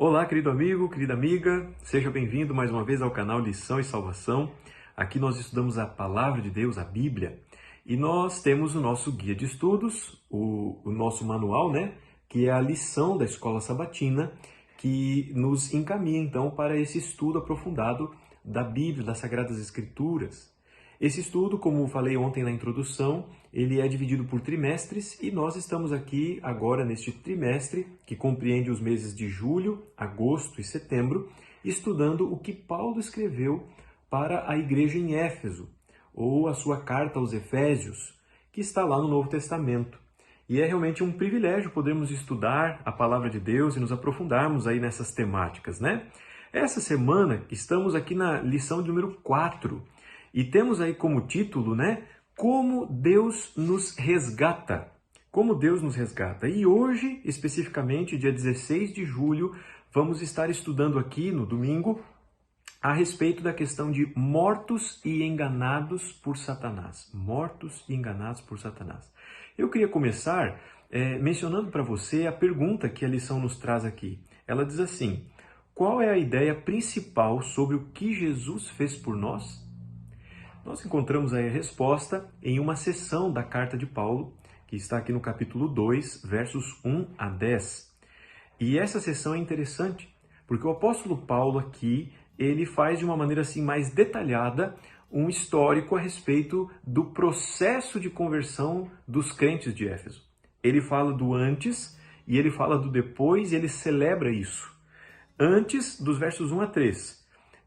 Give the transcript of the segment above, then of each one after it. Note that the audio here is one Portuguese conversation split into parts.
Olá, querido amigo, querida amiga, seja bem-vindo mais uma vez ao canal Lição e Salvação. Aqui nós estudamos a Palavra de Deus, a Bíblia, e nós temos o nosso guia de estudos, o nosso manual, né? Que é a lição da Escola Sabatina, que nos encaminha então para esse estudo aprofundado da Bíblia, das Sagradas Escrituras. Esse estudo, como falei ontem na introdução, ele é dividido por trimestres e nós estamos aqui agora neste trimestre, que compreende os meses de julho, agosto e setembro, estudando o que Paulo escreveu para a igreja em Éfeso, ou a sua carta aos Efésios, que está lá no Novo Testamento. E é realmente um privilégio podermos estudar a Palavra de Deus e nos aprofundarmos aí nessas temáticas, né? Essa semana estamos aqui na lição de número 4, e temos aí como título, né, Como Deus nos resgata. Como Deus nos resgata. E hoje, especificamente, dia 16 de julho, vamos estar estudando aqui no domingo a respeito da questão de mortos e enganados por Satanás. Mortos e enganados por Satanás. Eu queria começar mencionando para você a pergunta que a lição nos traz aqui. Ela diz assim: qual é a ideia principal sobre o que Jesus fez por nós? Nós encontramos aí a resposta em uma seção da carta de Paulo, que está aqui no capítulo 2, versos 1 a 10. E essa seção é interessante, porque o apóstolo Paulo aqui, ele faz de uma maneira assim mais detalhada um histórico a respeito do processo de conversão dos crentes de Éfeso. Ele fala do antes e ele fala do depois e ele celebra isso. Antes dos versos 1 a 3.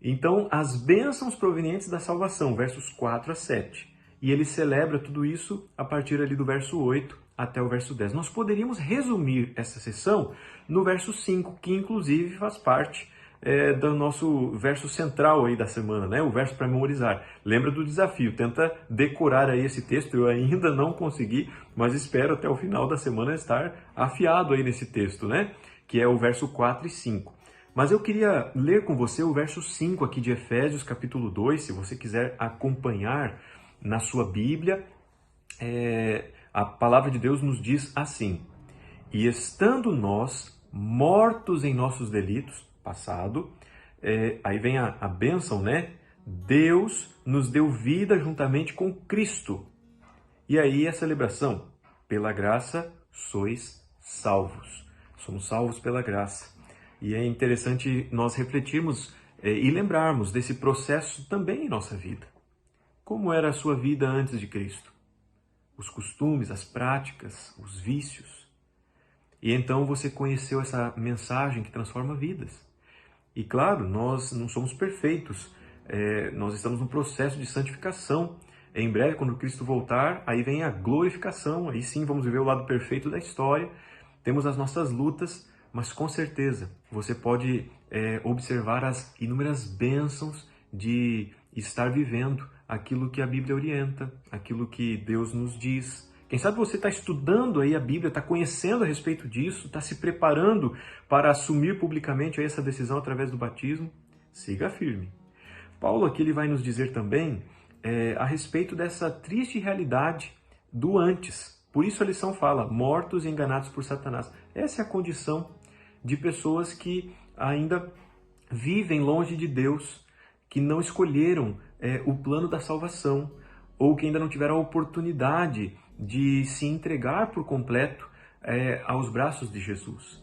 Então, as bênçãos provenientes da salvação, versos 4 a 7. E ele celebra tudo isso a partir ali do verso 8 até o verso 10. Nós poderíamos resumir essa sessão no verso 5, que inclusive faz parte do nosso verso central aí da semana, né? O verso para memorizar. Lembra do desafio, tenta decorar aí esse texto. Eu ainda não consegui, mas espero até o final da semana estar afiado aí nesse texto, né? Que é o verso 4 e 5. Mas eu queria ler com você o verso 5 aqui de Efésios, capítulo 2, se você quiser acompanhar na sua Bíblia. A palavra de Deus nos diz assim: E estando nós mortos em nossos delitos, passado, aí vem a bênção, né? Deus nos deu vida juntamente com Cristo. E aí a celebração: pela graça sois salvos. Somos salvos pela graça. E é interessante nós refletirmos e lembrarmos desse processo também em nossa vida. Como era a sua vida antes de Cristo? Os costumes, as práticas, os vícios. E então você conheceu essa mensagem que transforma vidas. E claro, nós não somos perfeitos. Nós estamos num processo de santificação. Em breve, quando Cristo voltar, aí vem a glorificação. Aí sim vamos viver o lado perfeito da história. Temos as nossas lutas, mas com certeza você pode observar as inúmeras bênçãos de estar vivendo aquilo que a Bíblia orienta, aquilo que Deus nos diz. Quem sabe você está estudando aí a Bíblia, está conhecendo a respeito disso, está se preparando para assumir publicamente aí essa decisão através do batismo. Siga firme. Paulo aqui ele vai nos dizer também a respeito dessa triste realidade do antes. Por isso a lição fala, mortos e enganados por Satanás. Essa é a condição de pessoas que ainda vivem longe de Deus, que não escolheram o plano da salvação, ou que ainda não tiveram a oportunidade de se entregar por completo aos braços de Jesus.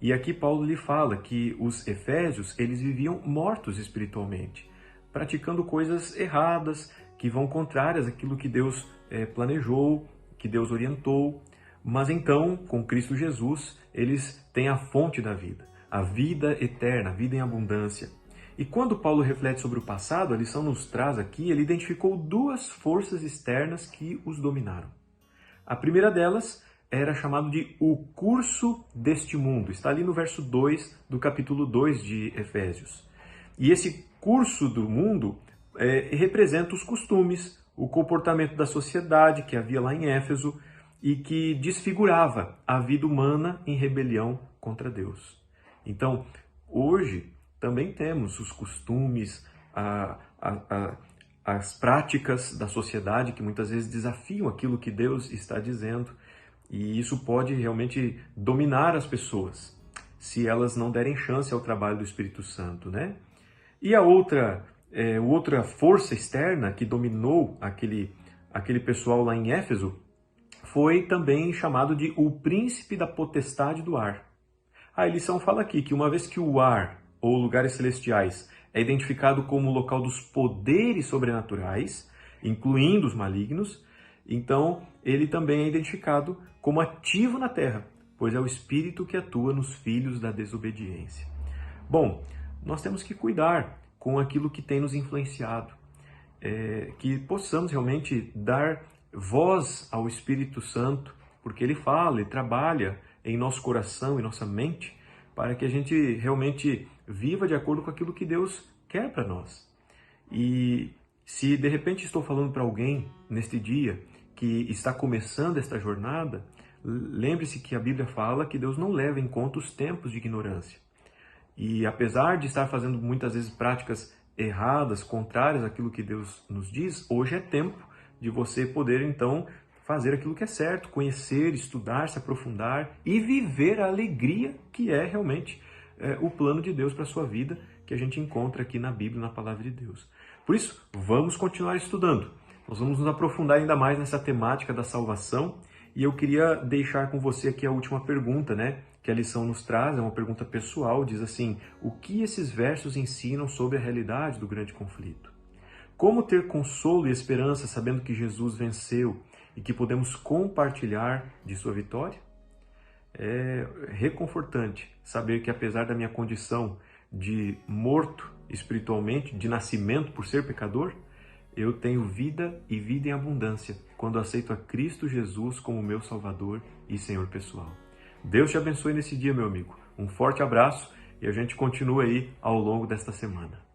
E aqui Paulo lhe fala que os efésios, eles viviam mortos espiritualmente, praticando coisas erradas, que vão contrárias àquilo que Deus planejou, que Deus orientou. Mas então, com Cristo Jesus, eles têm a fonte da vida, a vida eterna, a vida em abundância. E quando Paulo reflete sobre o passado, a lição nos traz aqui, ele identificou duas forças externas que os dominaram. A primeira delas era chamado de o curso deste mundo. Está ali no verso 2 do capítulo 2 de Efésios. E esse curso do mundo representa os costumes, o comportamento da sociedade que havia lá em Éfeso, e que desfigurava a vida humana em rebelião contra Deus. Então, hoje também temos os costumes, as práticas da sociedade que muitas vezes desafiam aquilo que Deus está dizendo, e isso pode realmente dominar as pessoas. se elas não derem chance ao trabalho do Espírito Santo, né? E a outra força externa que dominou aquele pessoal lá em Éfeso foi também chamado de o príncipe da potestade do ar. A lição fala aqui que uma vez que o ar, ou lugares celestiais, é identificado como o local dos poderes sobrenaturais, incluindo os malignos, então ele também é identificado como ativo na terra, pois é o Espírito que atua nos filhos da desobediência. Bom, nós temos que cuidar com aquilo que tem nos influenciado, que possamos realmente dar voz ao Espírito Santo, porque ele fala e trabalha em nosso coração e nossa mente, para que a gente realmente viva de acordo com aquilo que Deus quer para nós. E se de repente estou falando para alguém neste dia que está começando esta jornada, lembre-se que a Bíblia fala que Deus não leva em conta os tempos de ignorância. E apesar de estar fazendo muitas vezes práticas erradas, contrárias àquilo que Deus nos diz, hoje é tempo de você poder então fazer aquilo que é certo, conhecer, estudar, se aprofundar e viver a alegria que é realmente o plano de Deus para a sua vida, que a gente encontra aqui na Bíblia, na Palavra de Deus. Por isso, vamos continuar estudando. Nós vamos nos aprofundar ainda mais nessa temática da salvação. E eu queria deixar com você aqui a última pergunta, né? Que a lição nos traz, é uma pergunta pessoal, diz assim: o que esses versos ensinam sobre a realidade do grande conflito? Como ter consolo e esperança sabendo que Jesus venceu e que podemos compartilhar de sua vitória? É reconfortante saber que apesar da minha condição de morto espiritualmente, de nascimento por ser pecador, eu tenho vida e vida em abundância quando aceito a Cristo Jesus como meu Salvador e Senhor pessoal. Deus te abençoe nesse dia, meu amigo. Um forte abraço e a gente continua aí ao longo desta semana.